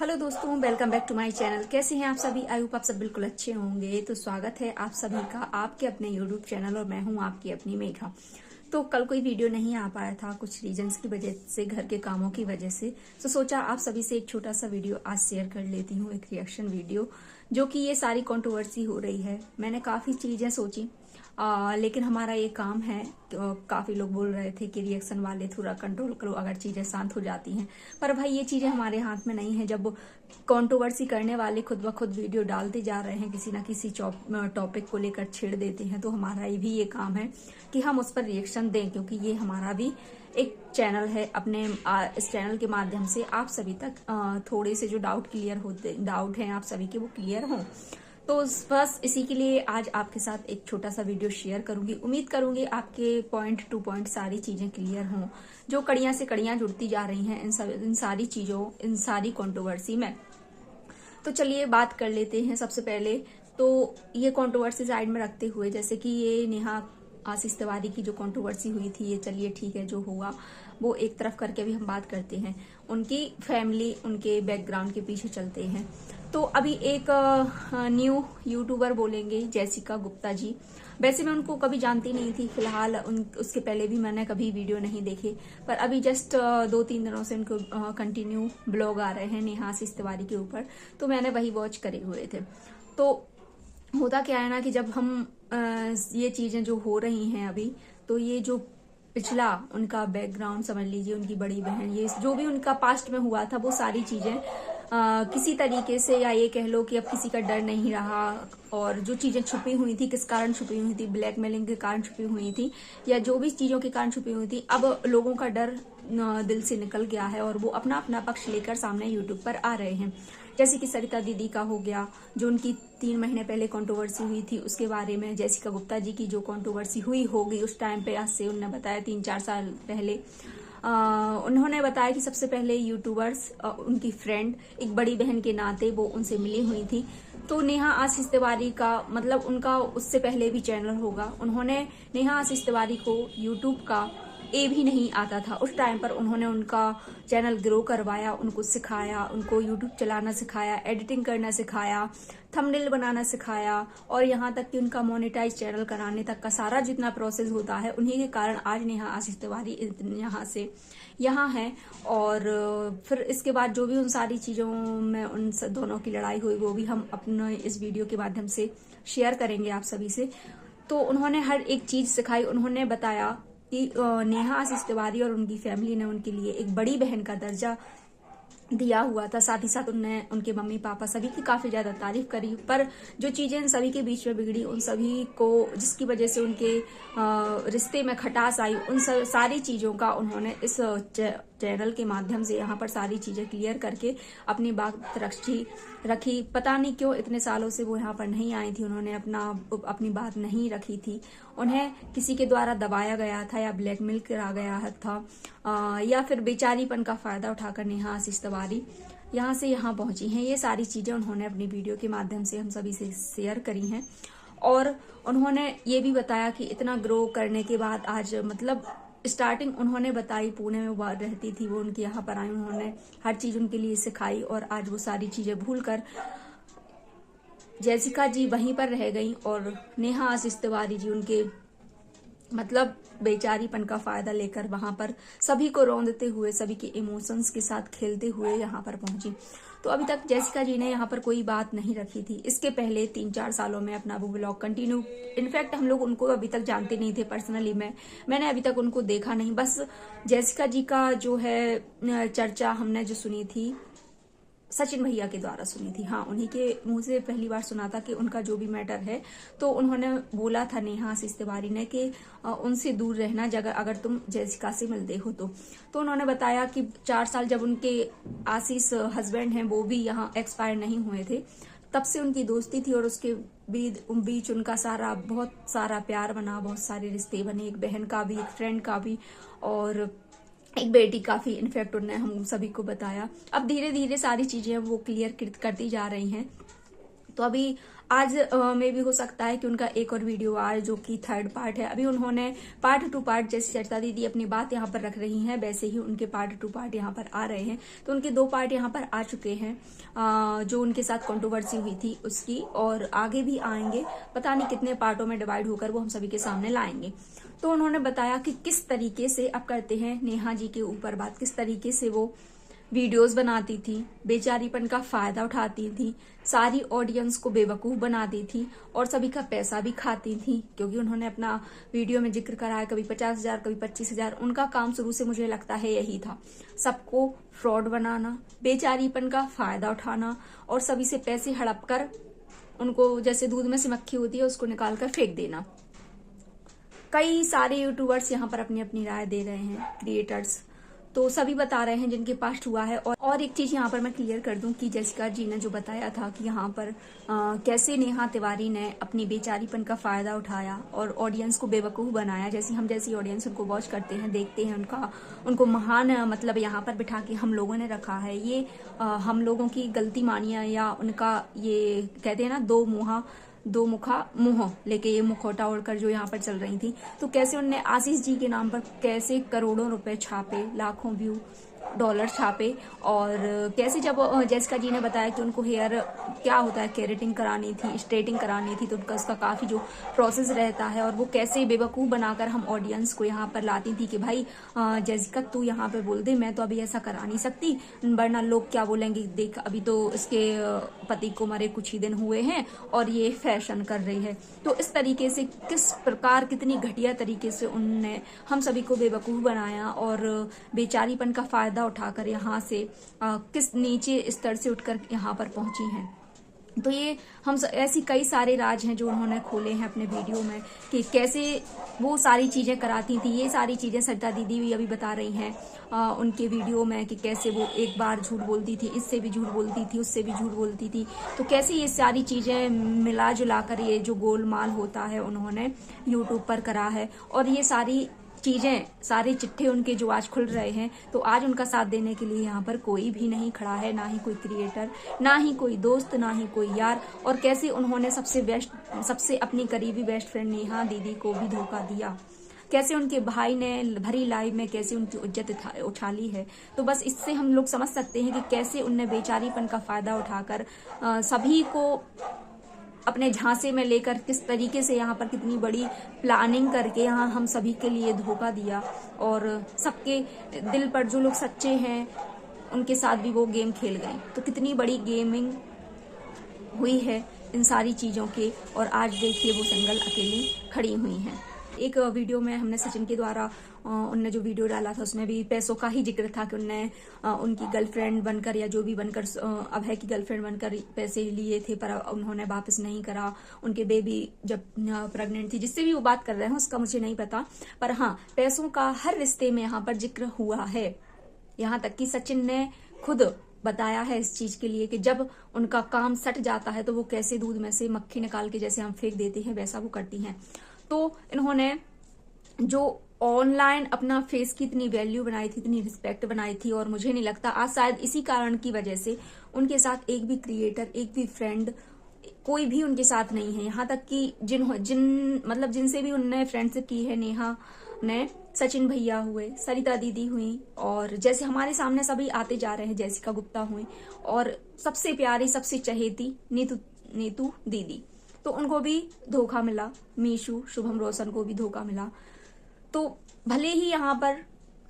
Hello दोस्तों, welcome back to my channel. कैसे हैं आप सभी? आई होप आप सब बिल्कुल अच्छे होंगे। तो स्वागत है आप सभी का आपके अपने यूट्यूब चैनल और मैं हूं आपकी अपनी मेघा। तो कल कोई वीडियो नहीं आ पाया था कुछ रीजंस की वजह से, घर के कामों की वजह से। तो सोचा आप सभी से एक छोटा सा वीडियो आज शेयर कर लेती हूँ, एक रिएक्शन वीडियो। जो कि ये सारी कंट्रोवर्सी हो रही है, मैंने काफी चीजें सोची लेकिन हमारा ये काम है। तो काफी लोग बोल रहे थे कि रिएक्शन वाले थोड़ा कंट्रोल करो अगर चीजें शांत हो जाती हैं। पर भाई ये चीजें हमारे हाथ में नहीं है। जब कंट्रोवर्सी करने वाले खुद ब खुद वीडियो डालते जा रहे हैं, किसी ना किसी टॉपिक को लेकर छेड़ देते हैं, तो हमारा भी ये काम है कि हम उस पर रिएक्शन दें, क्योंकि ये हमारा भी एक चैनल है। अपने इस चैनल के माध्यम से आप सभी तक थोड़े से जो डाउट हैं आप सभी के, वो क्लियर हों। तो बस इसी के लिए आज आपके साथ एक छोटा सा वीडियो शेयर करूंगी। उम्मीद करूंगी आपके पॉइंट टू पॉइंट सारी चीजें क्लियर हों, जो कड़ियां से कड़ियां जुड़ती जा रही हैं इन सारी चीजों, इन सारी कंट्रोवर्सी में। तो चलिए बात कर लेते हैं। सबसे पहले तो ये कंट्रोवर्सी साइड में रखते हुए, जैसे कि ये नेहा आशीष तिवारी की जो कंट्रोवर्सी हुई थी, ये चलिए ठीक है, जो हुआ वो एक तरफ करके भी हम बात करते हैं। उनकी फैमिली, उनके बैकग्राउंड के पीछे चलते हैं। तो अभी एक न्यू यूट्यूबर बोलेंगे, जैसिका गुप्ता जी। वैसे मैं उनको कभी जानती नहीं थी फिलहाल, उसके पहले भी मैंने कभी वीडियो नहीं देखे। पर अभी जस्ट 2-3 दिनों से उनको कंटिन्यू ब्लॉग आ रहे हैं नेहा आशीष तिवारी के ऊपर, तो मैंने वही वॉच करे हुए थे। तो होता क्या है ना कि जब हम ये चीजें जो हो रही हैं अभी, तो ये जो पिछला उनका बैकग्राउंड समझ लीजिए, उनकी बड़ी बहन, ये जो भी उनका पास्ट में हुआ था, वो सारी चीजें किसी तरीके से, या ये कह लो कि अब किसी का डर नहीं रहा। और जो चीजें छुपी हुई थी, किस कारण छुपी हुई थी, ब्लैकमेलिंग के कारण छुपी हुई थी, या जो भी चीजों के कारण छुपी हुई थी, अब लोगों का डर दिल से निकल गया है और वो अपना अपना पक्ष लेकर सामने यूट्यूब पर आ रहे हैं। जैसे कि सरिता दीदी का हो गया, जो उनकी 3 महीने पहले कंट्रोवर्सी हुई थी, उसके बारे में। जैसिका गुप्ता जी की जो कंट्रोवर्सी हुई होगी उस टाइम पे, आज से उन्होंने बताया 3-4 साल पहले, उन्होंने बताया कि सबसे पहले यूट्यूबर्स, उनकी फ्रेंड, एक बड़ी बहन के नाते वो उनसे मिली हुई थी। तो नेहा आशीष तिवारी का मतलब उनका उससे पहले भी चैनल होगा। उन्होंने नेहा आशीष तिवारी को यूट्यूब का भी नहीं आता था उस टाइम पर। उन्होंने उनका चैनल ग्रो करवाया, उनको सिखाया, उनको यूट्यूब चलाना सिखाया, एडिटिंग करना सिखाया, थंबनेल बनाना सिखाया, और यहाँ तक कि उनका मोनेटाइज चैनल कराने तक का सारा जितना प्रोसेस होता है, उन्हीं के कारण आज नेहा आशीष तिवारी यहाँ से यहाँ है। और फिर इसके बाद जो भी उन सारी चीजों में उन दोनों की लड़ाई हुई, वो भी हम अपने इस वीडियो के माध्यम से शेयर करेंगे आप सभी से। तो उन्होंने हर एक चीज सिखाई। उन्होंने बताया कि नेहा आशीष तिवारी और उनकी फैमिली ने उनके लिए एक बड़ी बहन का दर्जा दिया हुआ था। साथ ही साथ उनने उनके मम्मी पापा सभी की काफी ज्यादा तारीफ करी। पर जो चीजें इन सभी के बीच में बिगड़ी, उन सभी को जिसकी वजह से उनके रिश्ते में खटास आई, उन सारी चीजों का उन्होंने इस चैनल के माध्यम से यहाँ पर सारी चीजें क्लियर करके अपनी बात रखी। पता नहीं क्यों इतने सालों से वो यहाँ पर नहीं आई थी, उन्होंने अपनी बात नहीं रखी थी। उन्हें किसी के द्वारा दबाया गया था, या ब्लैकमेल करा गया था, या फिर बेचारीपन का फायदा उठाकर नेहा आशीष तिवारी यहाँ से यहाँ पहुंची हैं। ये सारी चीजें उन्होंने अपनी वीडियो के माध्यम से हम सभी से शेयर करी हैं। और उन्होंने ये भी बताया कि इतना ग्रो करने के बाद आज, मतलब स्टार्टिंग उन्होंने बताई, पुणे में वो रहती थी, वो उनके यहाँ पर आई, उन्होंने हर चीज उनके लिए सिखाई, और आज वो सारी चीजें भूलकर जैसिका जी वहीं पर रह गई, और नेहा आशीष तिवारी जी उनके मतलब बेचारीपन का फायदा लेकर वहां पर सभी को रौंदते हुए, सभी के इमोशंस के साथ खेलते हुए यहाँ पर पहुंची। तो अभी तक जैसिका जी ने यहाँ पर कोई बात नहीं रखी थी। इसके पहले 3-4 सालों में अपना वो ब्लॉग कंटिन्यू, इनफैक्ट हम लोग उनको अभी तक जानते नहीं थे पर्सनली, मैंने अभी तक उनको देखा नहीं। बस जैसिका जी का जो है चर्चा हमने जो सुनी थी, सचिन भैया के द्वारा सुनी थी। हाँ, उन्हीं के मुंह से पहली बार सुना था कि उनका जो भी मैटर है, तो उन्होंने बोला था नेहा आशीष तिवारी ने कि उनसे दूर रहना अगर तुम जैसिका से मिलते हो तो उन्होंने बताया कि 4 साल जब उनके आशीष हस्बैंड हैं वो भी यहाँ एक्सपायर नहीं हुए थे, तब से उनकी दोस्ती थी, और उसके बीच उनका बहुत सारा प्यार बना, बहुत सारे रिश्ते बने, एक बहन का भी, एक फ्रेंड का भी, और एक बेटी काफी, इनफैक्ट उन्होंने हम सभी को बताया। अब धीरे धीरे सारी चीजें वो क्लियर करती जा रही हैं। तो अभी आज में भी हो सकता है कि उनका एक और वीडियो आए जो कि 3rd पार्ट है। अभी उन्होंने पार्ट 2 पार्ट, जैसे चर्चा दीदी अपनी बात यहाँ पर रख रही हैं वैसे ही उनके पार्ट 2 पार्ट यहाँ पर आ रहे हैं। तो उनके 2 पार्ट यहाँ पर आ चुके हैं, जो उनके साथ कंट्रोवर्सी हुई थी उसकी, और आगे भी आएंगे। पता नहीं कितने पार्टों में डिवाइड होकर वो हम सभी के सामने लाएंगे। तो उन्होंने बताया कि किस तरीके से अब करते हैं नेहा जी के ऊपर बात, किस तरीके से वो वीडियोस बनाती थी, बेचारीपन का फायदा उठाती थी, सारी ऑडियंस को बेवकूफ बनाती थी और सभी का पैसा भी खाती थी। क्योंकि उन्होंने अपना वीडियो में जिक्र करा है कभी 50,000 कभी 25,000। उनका काम शुरू से मुझे लगता है यही था, सबको फ्रॉड बनाना, बेचारीपन का फायदा उठाना और सभी से पैसे हड़प कर उनको, जैसे दूध में से मक्खी होती है उसको निकाल कर फेंक देना। कई सारे यूट्यूबर्स यहाँ पर अपनी अपनी राय दे रहे हैं, क्रिएटर्स, तो सभी बता रहे हैं जिनके पास हुआ है। और एक चीज यहाँ पर मैं क्लियर कर दूं कि जेसिका जी ने जो बताया था कि यहाँ पर कैसे नेहा तिवारी ने अपनी बेचारीपन का फायदा उठाया और ऑडियंस को बेवकूफ बनाया। जैसी ऑडियंस उनको वॉच करते हैं, देखते हैं, उनको महान मतलब यहाँ पर बिठा के हम लोगों ने रखा है। ये हम लोगों की गलती मानिया या उनका, ये कहते हैं ना दो मुखा मुंह लेके ये मुखौटा ओढ़कर जो यहाँ पर चल रही थी। तो कैसे उनने आशीष जी के नाम पर कैसे करोड़ों रुपए छापे, लाखों व्यू, डॉलर छापे, और कैसे जब जेसिका जी ने बताया कि उनको हेयर क्या होता है, केरेटिंग करानी थी, स्ट्रेटिंग करानी थी, तो उसका काफी जो प्रोसेस रहता है, और वो कैसे बेवकूफ बनाकर हम ऑडियंस को यहाँ पर लाती थी कि भाई जेसिका तू यहाँ पे बोल दे, मैं तो अभी ऐसा करा नहीं सकती वरना लोग क्या बोलेंगे, देख अभी तो इसके पति को मरे कुछ ही दिन हुए हैं और ये फैशन कर रही है। तो इस तरीके से किस प्रकार, कितनी घटिया तरीके से उनने हम सभी को बेवकूफ बनाया और बेचारीपन का फायदा उठाकर यहाँ से किस नीचे स्तर से उठकर यहाँ पर पहुंची हैं। तो ये हम ऐसी कई सारे राज हैं जो उन्होंने खोले हैं अपने वीडियो में कि कैसे वो सारी चीजें कराती थी। ये सारी चीजें सरिता दीदी भी अभी बता रही हैं उनके वीडियो में कि कैसे वो एक बार झूठ बोलती थी, इससे भी झूठ बोलती थी, उससे भी झूठ बोलती थी। तो कैसे ये सारी चीजें मिला जुला कर ये जो गोलमाल होता है उन्होंने यूट्यूब पर करा है, और ये सारी चीजें, सारे चिट्ठे उनके जो आज खुल रहे हैं। तो आज उनका साथ देने के लिए यहाँ पर कोई भी नहीं खड़ा है, ना ही कोई क्रिएटर, ना ही कोई दोस्त, ना ही कोई यार। और कैसे उन्होंने सबसे अपनी करीबी बेस्ट फ्रेंड नेहा दीदी को भी धोखा दिया, कैसे उनके भाई ने भरी लाइव में कैसे उनकी इज्जत उछाली है। तो बस इससे हम लोग समझ सकते हैं कि कैसे उनने बेचारीपन का फायदा उठाकर सभी को अपने झांसे में लेकर किस तरीके से यहाँ पर कितनी बड़ी प्लानिंग करके यहाँ हम सभी के लिए धोखा दिया, और सबके दिल पर जो लोग सच्चे हैं उनके साथ भी वो गेम खेल गए। तो कितनी बड़ी गेमिंग हुई है इन सारी चीजों के, और आज देखिए वो सिंगल अकेली खड़ी हुई हैं। एक वीडियो में हमने सचिन के द्वारा उनने जो वीडियो डाला था उसमें भी पैसों का ही जिक्र था कि उनने उनकी गर्लफ्रेंड बनकर या जो भी बनकर अभय की गर्लफ्रेंड बनकर पैसे लिए थे, पर उन्होंने वापस नहीं करा। उनके बेबी जब प्रेग्नेंट थी, जिससे भी वो बात कर रहे हैं उसका मुझे नहीं पता, पर हाँ पैसों का हर रिश्ते में यहाँ पर जिक्र हुआ है। यहाँ तक कि सचिन ने खुद बताया है इस चीज के लिए कि जब उनका काम सट जाता है तो वो कैसे दूध में से मक्खी निकाल के जैसे हम फेंक देते हैं वैसा वो करती हैं। तो इन्होंने जो ऑनलाइन अपना फेस की इतनी वैल्यू बनाई थी, इतनी रिस्पेक्ट बनाई थी, और मुझे नहीं लगता आज शायद इसी कारण की वजह से उनके साथ एक भी क्रिएटर, एक भी फ्रेंड, कोई भी उनके साथ नहीं है। यहाँ तक कि जिनसे भी उनने फ्रेंडशिप की है नेहा ने, सचिन भैया हुए, सरिता दीदी हुई, और जैसे हमारे सामने सभी आते जा रहे हैं, जेसिका गुप्ता हुई, और सबसे प्यारी सबसे चहेती नीतू दीदी, तो उनको भी धोखा मिला। मीशू, शुभम रोशन को भी धोखा मिला। तो भले ही यहाँ पर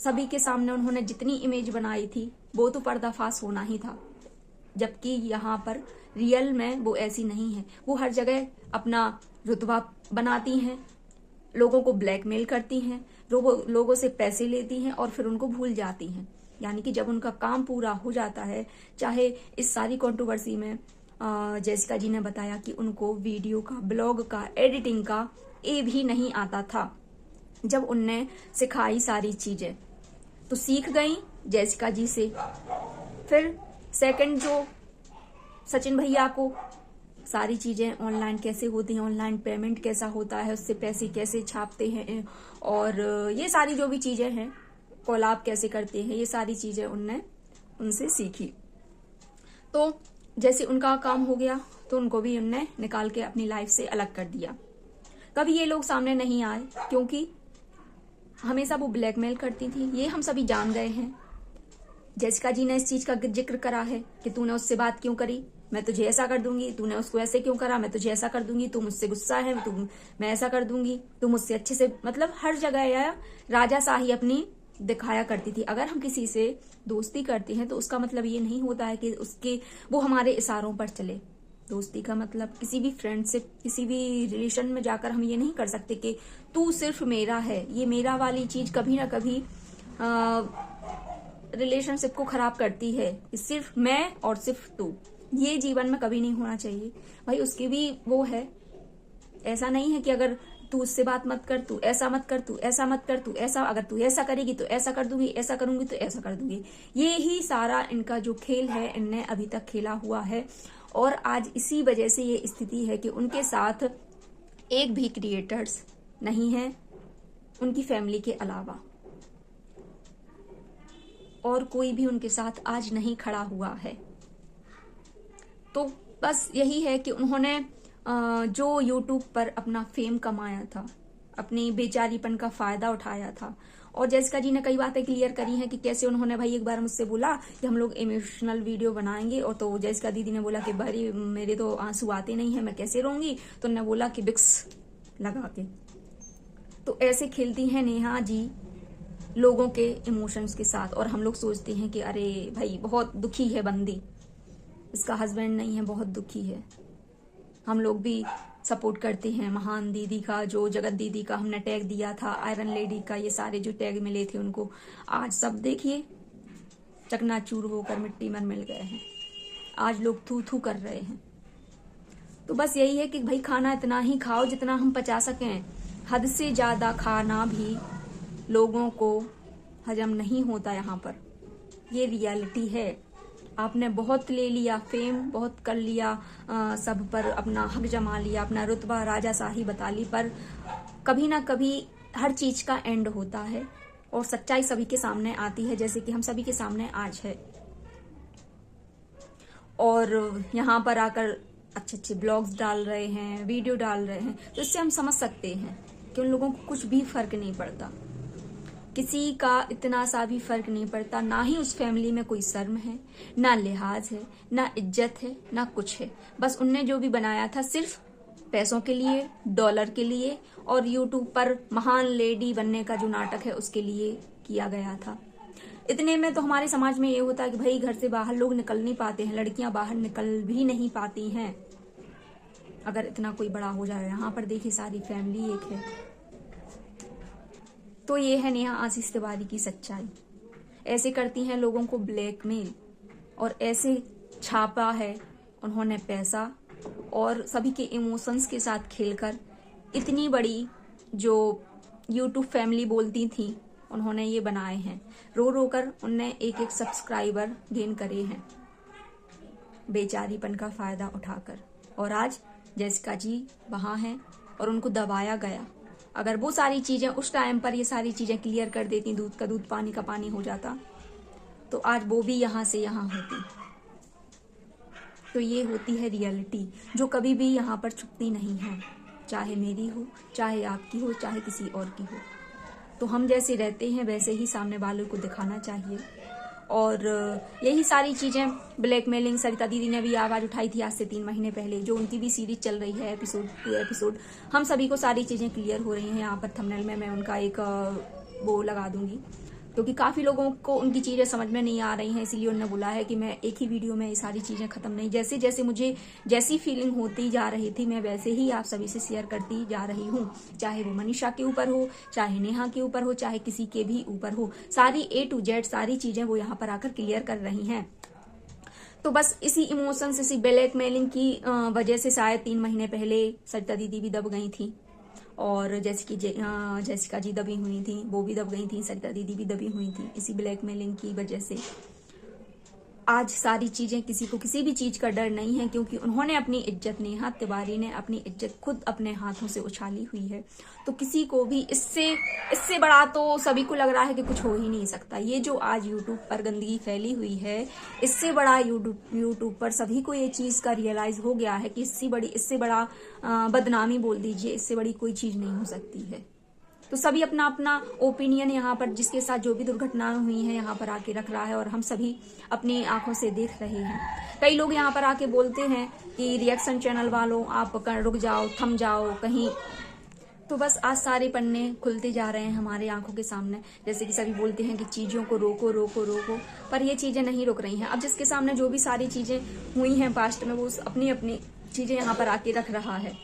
सभी के सामने उन्होंने जितनी इमेज बनाई थी वो तो पर्दाफाश होना ही था, जबकि यहाँ पर रियल में वो ऐसी नहीं है। वो हर जगह अपना रुतबा बनाती हैं, लोगों को ब्लैकमेल करती हैं, लोगों से पैसे लेती हैं और फिर उनको भूल जाती हैं। यानी कि जब उनका काम पूरा हो जाता है, चाहे इस सारी कंट्रोवर्सी में जेसिका जी ने बताया कि उनको वीडियो का, ब्लॉग का, एडिटिंग का भी नहीं आता था। जब उनने सिखाई सारी चीजें तो सीख गई जेसिका जी से। फिर सेकंड जो सचिन भैया को सारी चीजें ऑनलाइन कैसे होती हैं, ऑनलाइन पेमेंट कैसा होता है, उससे पैसे कैसे छापते हैं, और ये सारी जो भी चीजें हैं, कोलैब कैसे करते हैं, ये सारी चीजें उनसे सीखी। तो जैसे उनका काम हो गया तो उनको भी उनने निकाल के अपनी लाइफ से अलग कर दिया। कभी ये लोग सामने नहीं आए क्योंकि हमेशा वो ब्लैकमेल करती थी, ये हम सभी जान गए हैं। जेसिका जी ने इस चीज का जिक्र करा है कि तूने उससे बात क्यों करी, मैं तुझे ऐसा कर दूंगी, तूने उसको ऐसे क्यों करा, मैं तुझे ऐसा कर दूंगी, तू मुझसे गुस्सा है, मैं ऐसा कर दूंगी, तू मुझसे अच्छे से, मतलब हर जगह यह राजाशाही अपनी दिखाया करती थी। अगर हम किसी से दोस्ती करते हैं तो उसका मतलब ये नहीं होता है कि वो हमारे इशारों पर चले। दोस्ती का मतलब किसी भी फ्रेंड से, किसी भी रिलेशन में जाकर हम ये नहीं कर सकते कि तू सिर्फ मेरा है। ये मेरा वाली चीज कभी ना कभी रिलेशनशिप को खराब करती है। सिर्फ मैं और सिर्फ तू, ये जीवन में कभी नहीं होना चाहिए। भाई उसकी भी वो है, ऐसा नहीं है कि अगर तू उससे बात मत कर, तू ऐसा मत कर, तू ऐसा मत कर, तू ऐसा, अगर तू ऐसा करेगी तो ऐसा कर दूंगी, ऐसा करूंगी तो ऐसा कर दूंगी। ये ही सारा इनका जो खेल है इनने अभी तक खेला हुआ है। और आज इसी वजह से ये स्थिति है कि उनके साथ एक भी क्रिएटर्स नहीं है उनकी फैमिली के अलावा, और कोई भी उनके साथ आज नहीं खड़ा हुआ है। तो बस यही है कि उन्होंने जो YouTube पर अपना फेम कमाया था, अपनी बेचारीपन का फायदा उठाया था। और जेसिका जी ने कई बातें क्लियर करी हैं कि कैसे उन्होंने, भाई एक बार मुझसे बोला कि हम लोग इमोशनल वीडियो बनाएंगे, और तो जेसिका दीदी ने बोला कि भाई मेरे तो आंसू आते नहीं है, मैं कैसे रोऊंगी, तो उन्होंने बोला कि विक्स लगा के। तो ऐसे खेलती हैं नेहा जी लोगों के इमोशंस के साथ। और हम लोग सोचते हैं कि अरे भाई बहुत दुखी है बंदी, इसका हस्बैंड नहीं है, बहुत दुखी है। हम लोग भी सपोर्ट करते हैं महान दीदी का, जो जगत दीदी का हमने टैग दिया था, आयरन लेडी का, ये सारे जो टैग मिले थे उनको, आज सब देखिए चकनाचूर होकर मिट्टी में मिल गए हैं। आज लोग थू थू कर रहे हैं। तो बस यही है कि भाई खाना इतना ही खाओ जितना हम पचा सकें। हद से ज्यादा खाना भी लोगों को हजम नहीं होता यहाँ पर, ये रियलिटी है। आपने बहुत ले लिया फेम, बहुत कर लिया, सब पर अपना हक जमा लिया, अपना रुतबा राजाशाही बता ली, पर कभी ना कभी हर चीज का एंड होता है और सच्चाई सभी के सामने आती है, जैसे कि हम सभी के सामने आज है। और यहाँ पर आकर अच्छे अच्छे ब्लॉग्स डाल रहे हैं, वीडियो डाल रहे हैं, तो इससे हम समझ सकते हैं कि उन लोगों को कुछ भी फर्क नहीं पड़ता, किसी का इतना सा भी फर्क नहीं पड़ता। ना ही उस फैमिली में कोई शर्म है, ना लिहाज है, ना इज्जत है, ना कुछ है। बस उनने जो भी बनाया था सिर्फ पैसों के लिए, डॉलर के लिए, और यूट्यूब पर महान लेडी बनने का जो नाटक है उसके लिए किया गया था। इतने में तो हमारे समाज में ये होता है कि भाई घर से बाहर लोग निकल नहीं पाते हैं, लड़कियां बाहर निकल भी नहीं पाती हैं अगर इतना कोई बड़ा हो जाए। यहाँ पर देखिए सारी फैमिली एक है। तो ये है नेहा आशीष तिवारी की सच्चाई। ऐसे करती हैं लोगों को ब्लैकमेल, और ऐसे छापा है उन्होंने पैसा और सभी के इमोशंस के साथ खेलकर इतनी बड़ी जो यूट्यूब फैमिली बोलती थी उन्होंने ये बनाए हैं। रो रो कर उनने एक एक सब्सक्राइबर गेन करे हैं बेचारीपन का फायदा उठाकर। और आज जेसिका जी वहां हैं और उनको दबाया गया। अगर वो सारी चीजें उस टाइम पर ये सारी चीजें क्लियर कर देती, दूध का दूध पानी का पानी हो जाता, तो आज वो भी यहाँ से यहाँ होती। तो ये होती है रियलिटी जो कभी भी यहाँ पर छुपती नहीं है, चाहे मेरी हो, चाहे आपकी हो, चाहे किसी और की हो। तो हम जैसे रहते हैं वैसे ही सामने वालों को दिखाना चाहिए। और यही सारी चीजें ब्लैकमेलिंग, सरिता दीदी ने भी आवाज उठाई थी आज से 3 महीने पहले, जो उनकी भी सीरीज चल रही है एपिसोड 2 एपिसोड। हम सभी को सारी चीजें क्लियर हो रही हैं। यहाँ पर थंबनेल में मैं उनका एक वो लगा दूंगी, क्योंकि काफी लोगों को उनकी चीजें समझ में नहीं आ रही हैं, इसीलिए उन्होंने बोला है कि मैं एक ही वीडियो में ये सारी चीजें खत्म नहीं, जैसे जैसे मुझे जैसी फीलिंग होती जा रही थी मैं वैसे ही आप सभी से शेयर करती जा रही हूँ। चाहे वो मनीषा के ऊपर हो, चाहे नेहा के ऊपर हो, चाहे किसी के भी ऊपर हो, सारी A to Z सारी चीजें वो यहाँ पर आकर क्लियर कर रही हैं। तो बस इसी इमोशंस, इसी ब्लैकमेलिंग की वजह से शायद 3 महीने पहले सरिता दीदी भी दब गई थी, और जेसिका जी दबी हुई थी, वो भी दब गई थी, सरिता दीदी भी दबी हुई थी इसी ब्लैकमेलिंग की वजह से। आज सारी चीजें, किसी को किसी भी चीज का डर नहीं है, क्योंकि उन्होंने अपनी इज्जत, नेहा तिवारी ने अपनी इज्जत खुद अपने हाथों से उछाली हुई है। तो किसी को भी इससे बड़ा तो सभी को लग रहा है कि कुछ हो ही नहीं सकता। ये जो आज यूट्यूब पर गंदगी फैली हुई है, इससे बड़ा यूट्यूब पर सभी को ये चीज का रियलाइज हो गया है कि इससे बड़ा बदनामी बोल दीजिए, इससे बड़ी कोई चीज नहीं हो सकती है। तो सभी अपना अपना ओपिनियन यहाँ पर, जिसके साथ जो भी दुर्घटनाएं हुई हैं, यहाँ पर आके रख रहा है और हम सभी अपनी आंखों से देख रहे हैं। कई लोग यहाँ पर आके बोलते हैं कि रिएक्शन चैनल वालों आप रुक जाओ, थम जाओ कहीं। तो बस आज सारे पन्ने खुलते जा रहे हैं हमारे आंखों के सामने। जैसे कि सभी बोलते हैं कि चीजों को रोको रोको रोको, पर ये चीजें नहीं रुक रही हैं। अब जिसके सामने जो भी सारी चीजें हुई हैं पास्ट में, वो अपनी अपनी चीजें यहाँ पर आके रख रहा है।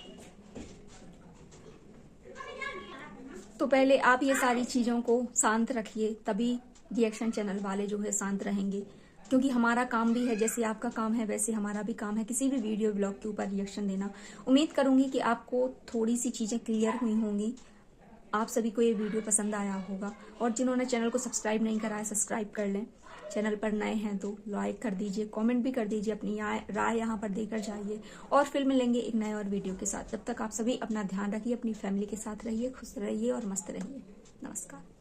तो पहले आप ये सारी चीजों को शांत रखिए, तभी रिएक्शन चैनल वाले जो है शांत रहेंगे। क्योंकि हमारा काम भी है, जैसे आपका काम है वैसे हमारा भी काम है किसी भी वीडियो ब्लॉग के ऊपर रिएक्शन देना। उम्मीद करूंगी कि आपको थोड़ी सी चीजें क्लियर हुई होंगी, आप सभी को ये वीडियो पसंद आया होगा। और जिन्होंने चैनल को सब्सक्राइब नहीं करा है, सब्सक्राइब कर लें। चैनल पर नए हैं तो लाइक कर दीजिए, कमेंट भी कर दीजिए, अपनी राय यहाँ पर देकर जाइए। और फिर मिलेंगे एक नए और वीडियो के साथ। तब तक आप सभी अपना ध्यान रखिए, अपनी फैमिली के साथ रहिए, खुश रहिए और मस्त रहिए। नमस्कार।